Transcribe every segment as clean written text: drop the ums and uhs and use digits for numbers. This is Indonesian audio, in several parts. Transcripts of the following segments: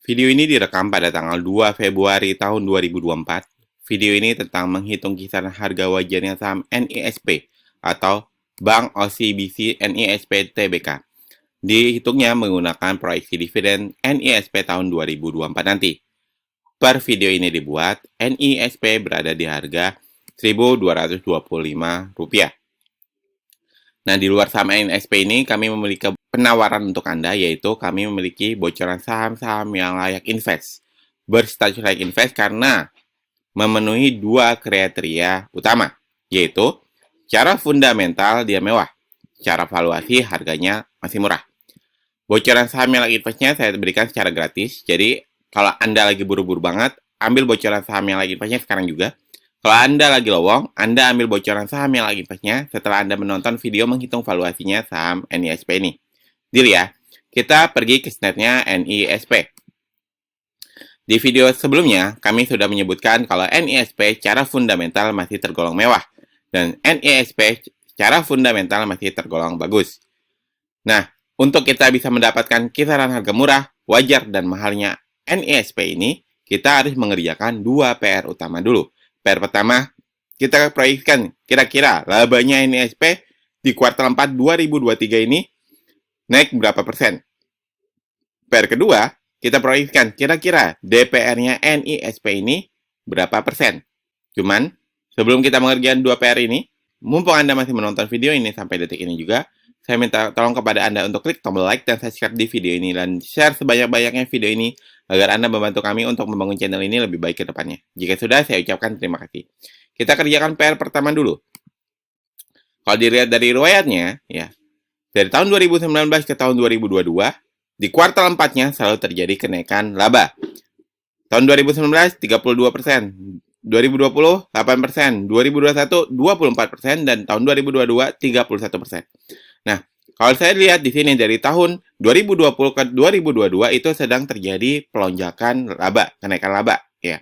Video ini direkam pada tanggal 2 Februari tahun 2024. Video ini tentang menghitung kisaran harga wajarnya saham NISP atau Bank OCBC NISP Tbk. Dihitungnya menggunakan proyeksi dividen NISP tahun 2024 nanti. Per video ini dibuat, NISP berada di harga Rp1.225. Nah, di luar saham NISP ini, kami memiliki penawaran untuk Anda, yaitu kami memiliki bocoran saham-saham yang layak invest. Berstatus layak invest karena memenuhi dua kriteria utama, yaitu secara fundamental dia mewah, secara valuasi harganya masih murah. Bocoran saham yang layak investnya saya berikan secara gratis, jadi kalau Anda lagi buru-buru banget, ambil bocoran saham yang layak investnya sekarang juga. Kalau Anda lagi lowong, Anda ambil bocoran saham yang layak investnya setelah Anda menonton video menghitung valuasinya saham NISP ini. Deal ya, kita pergi ke snapnya NISP. Di video sebelumnya, kami sudah menyebutkan kalau NISP secara fundamental masih tergolong mewah, dan NISP secara fundamental masih tergolong bagus. Nah, untuk kita bisa mendapatkan kisaran harga murah, wajar, dan mahalnya NISP ini, kita harus mengerjakan dua PR utama dulu. PR pertama, kita proyeksikan kira-kira labanya NISP di kuartal 4 2023 ini naik berapa persen. PR kedua, kita proyeksikan kira-kira DPR-nya NISP ini berapa persen. Cuman, sebelum kita mengerjakan dua PR ini, mumpung Anda masih menonton video ini sampai detik ini juga, saya minta tolong kepada Anda untuk klik tombol like dan subscribe di video ini dan share sebanyak-banyaknya video ini agar Anda membantu kami untuk membangun channel ini lebih baik ke depannya. Jika sudah, saya ucapkan terima kasih. Kita kerjakan PR pertama dulu. Kalau dilihat dari riwayatnya, ya, dari tahun 2019 ke tahun 2022, di kuartal 4-nya selalu terjadi kenaikan laba. Tahun 2019, 32%. 2020, 8%. 2021, 24%. Dan tahun 2022, 31%. Nah, kalau saya lihat di sini dari tahun 2020 ke 2022 itu sedang terjadi pelonjakan laba, kenaikan laba, ya.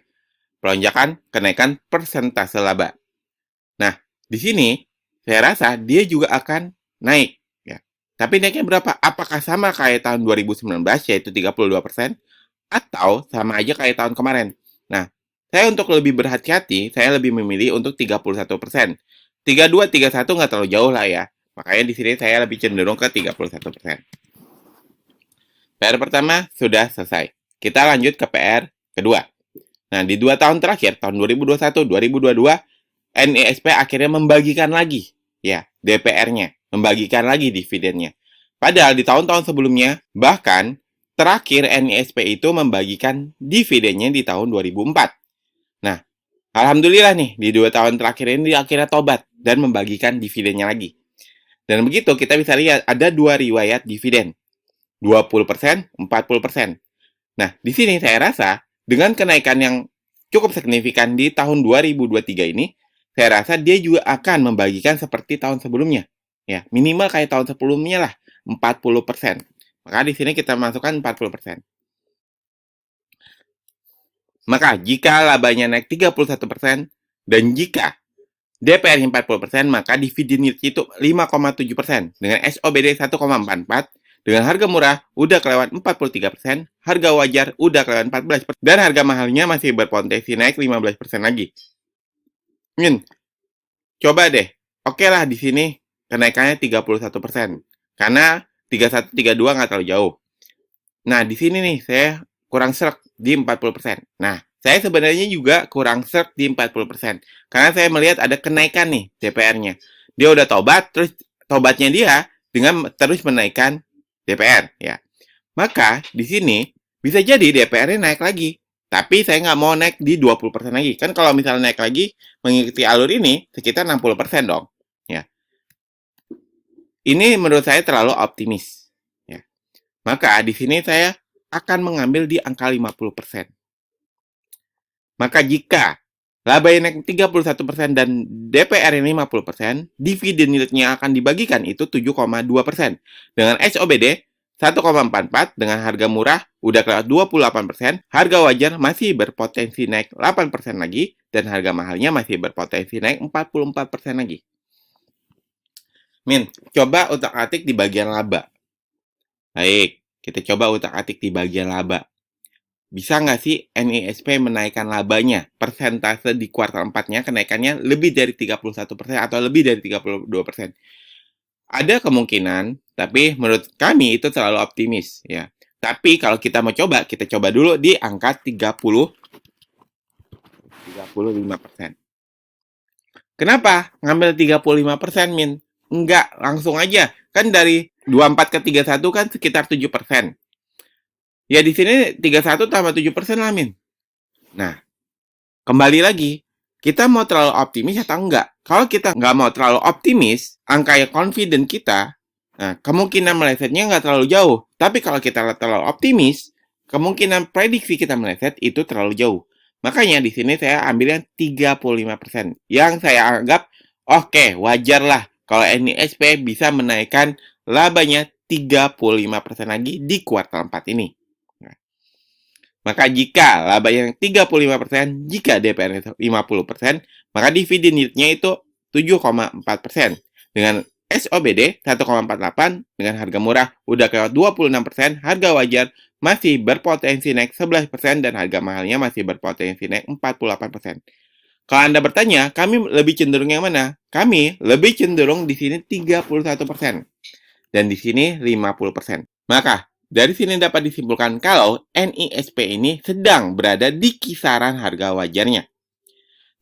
Pelonjakan kenaikan persentase laba. Nah, di sini saya rasa dia juga akan naik, ya. Tapi naiknya berapa? Apakah sama kayak tahun 2019 yaitu 32% atau sama aja kayak tahun kemarin? Nah, saya untuk lebih berhati-hati, saya lebih memilih untuk 31%. 32, 31 nggak terlalu jauh lah ya. Makanya di sini saya lebih cenderung ke 31%. PR pertama sudah selesai. Kita lanjut ke PR kedua. Nah, di 2 tahun terakhir, tahun 2021, 2022, NISP akhirnya membagikan lagi, ya, DPR-nya, membagikan lagi dividennya. Padahal di tahun-tahun sebelumnya, bahkan terakhir NISP itu membagikan dividennya di tahun 2004. Nah, alhamdulillah nih, di 2 tahun terakhir ini dia akhirnya tobat dan membagikan dividennya lagi. Dan begitu kita bisa lihat ada dua riwayat dividen. 20%, 40%. Nah, di sini saya rasa dengan kenaikan yang cukup signifikan di tahun 2023 ini, saya rasa dia juga akan membagikan seperti tahun sebelumnya. Ya, minimal kayak tahun sebelumnya lah, 40%. Maka di sini kita masukkan 40%. Maka jika labanya naik 31% dan jika DPR 40%, maka dividen yield itu 5,7%. Dengan SOBD 1,44, dengan harga murah udah kelewat 43%, harga wajar udah kelewat 14%, dan harga mahalnya masih berpotensi naik 15% lagi. Coba deh. Oke lah di sini kenaikannya 31%. Karena 31, 32 nggak terlalu jauh. Nah, di sini nih saya kurang serk di 40%. Nah, saya sebenarnya juga kurang serk di 40%. Karena saya melihat ada kenaikan nih DPR-nya. Dia udah tobat, terus tobatnya dia dengan terus menaikkan DPR, ya. Maka di sini bisa jadi DPR-nya naik lagi. Tapi saya nggak mau naik di 20% lagi. Kan kalau misalnya naik lagi, mengikuti alur ini, sekitar 60% dong. Ya. Ini menurut saya terlalu optimis. Ya. Maka di sini saya akan mengambil di angka 50%. Maka jika labanya naik 31% dan DPR yang 50%, dividen yieldnya akan dibagikan itu 7,2%. Dengan SOBD 1,44 dengan harga murah udah kelewat 28%, harga wajar masih berpotensi naik 8% lagi, dan harga mahalnya masih berpotensi naik 44% lagi. Coba utak-atik di bagian laba. Baik, kita coba utak-atik di bagian laba. bisa nggak sih NISP menaikkan labanya? Persentase di kuartal 4-nya kenaikannya lebih dari 31% atau lebih dari 32%. Ada kemungkinan, tapi menurut kami itu terlalu optimis ya. Tapi kalau kita mau coba, kita coba dulu di angka 35%. Kenapa ngambil 35%, Min? Enggak, langsung aja. Kan dari 24 ke 31 kan sekitar 7%. Ya di sini 31 tambah 7% lah, Min. Nah, kembali lagi, kita mau terlalu optimis atau enggak? Kalau kita nggak mau terlalu optimis, angka yang confident kita, nah, kemungkinan melesetnya nggak terlalu jauh. Tapi kalau kita terlalu optimis, kemungkinan prediksi kita meleset itu terlalu jauh. Makanya di sini saya ambil yang 35%. Yang saya anggap, oke, wajar lah kalau NISP bisa menaikkan labanya 35% lagi di kuartal 4 ini. Maka jika laba yang 35%, jika DPR 50%, maka dividen yieldnya itu 7,4%. Dengan SOBD 1,48 dengan harga murah udah kelewat 26%, harga wajar masih berpotensi naik 11% dan harga mahalnya masih berpotensi naik 48%. Kalau Anda bertanya, kami lebih cenderung yang mana? Kami lebih cenderung di sini 31% dan di sini 50%. Maka dari sini dapat disimpulkan kalau NISP ini sedang berada di kisaran harga wajarnya.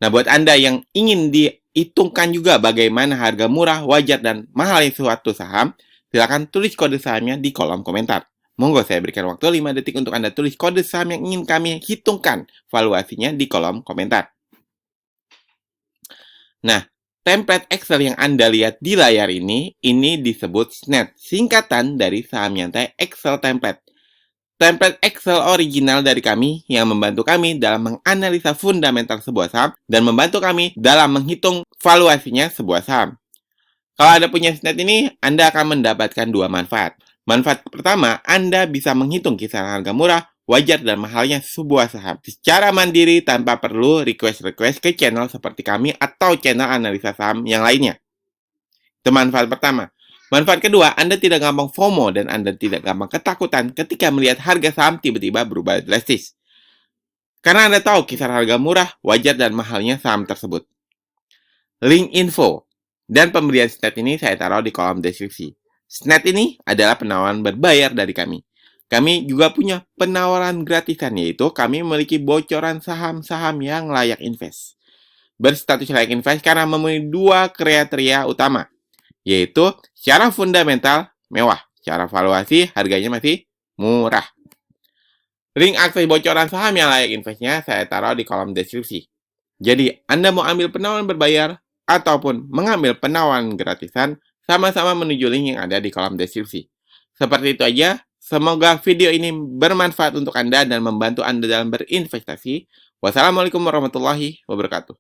Nah, buat Anda yang ingin dihitungkan juga bagaimana harga murah, wajar, dan mahal suatu saham, silakan tulis kode sahamnya di kolom komentar. Monggo saya berikan waktu 5 detik untuk Anda tulis kode saham yang ingin kami hitungkan valuasinya di kolom komentar. Nah, template Excel yang Anda lihat di layar ini disebut SNET, singkatan dari saham nyantai Excel template. Template Excel original dari kami yang membantu kami dalam menganalisa fundamental sebuah saham dan membantu kami dalam menghitung valuasinya sebuah saham. Kalau Anda punya SNET ini, Anda akan mendapatkan dua manfaat. Manfaat pertama, Anda bisa menghitung kisaran harga murah, wajar, dan mahalnya sebuah saham secara mandiri tanpa perlu request-request ke channel seperti kami atau channel analisa saham yang lainnya. Itu manfaat pertama. Manfaat kedua, Anda tidak gampang FOMO dan Anda tidak gampang ketakutan ketika melihat harga saham tiba-tiba berubah drastis. Karena Anda tahu kisaran harga murah, wajar, dan mahalnya saham tersebut. Link info dan pembelian SNET ini saya taruh di kolom deskripsi. SNET ini adalah penawaran berbayar dari kami. Kami juga punya penawaran gratisan, yaitu kami memiliki bocoran saham-saham yang layak invest. Berstatus layak invest karena memenuhi dua kriteria utama, yaitu secara fundamental mewah, secara valuasi harganya masih murah. Link akses bocoran saham yang layak investnya saya taruh di kolom deskripsi. Jadi, Anda mau ambil penawaran berbayar ataupun mengambil penawaran gratisan, sama-sama menuju link yang ada di kolom deskripsi. Seperti itu aja. Semoga video ini bermanfaat untuk Anda dan membantu Anda dalam berinvestasi. Wassalamualaikum warahmatullahi wabarakatuh.